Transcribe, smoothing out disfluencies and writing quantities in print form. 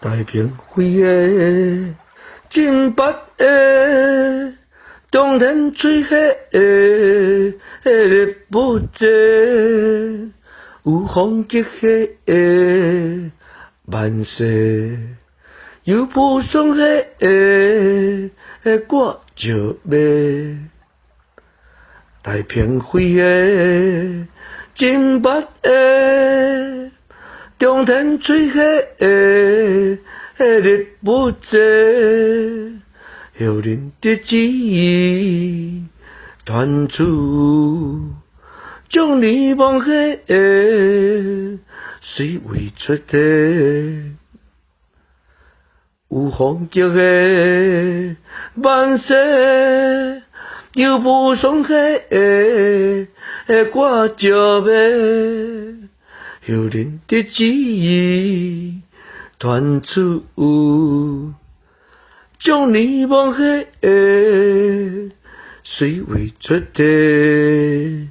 太平飞的，金白的，中天吹黑的，日不济，有风急黑的，万世有不爽黑的，我就卖。太平飞的，金白的，中天吹黑的，日不济，后人的旨意传出，将你望黑的，水位出地，有风急的，万世。有不爽黑的，我就卖，后人的旨意传出，将你望黑的，水位出地。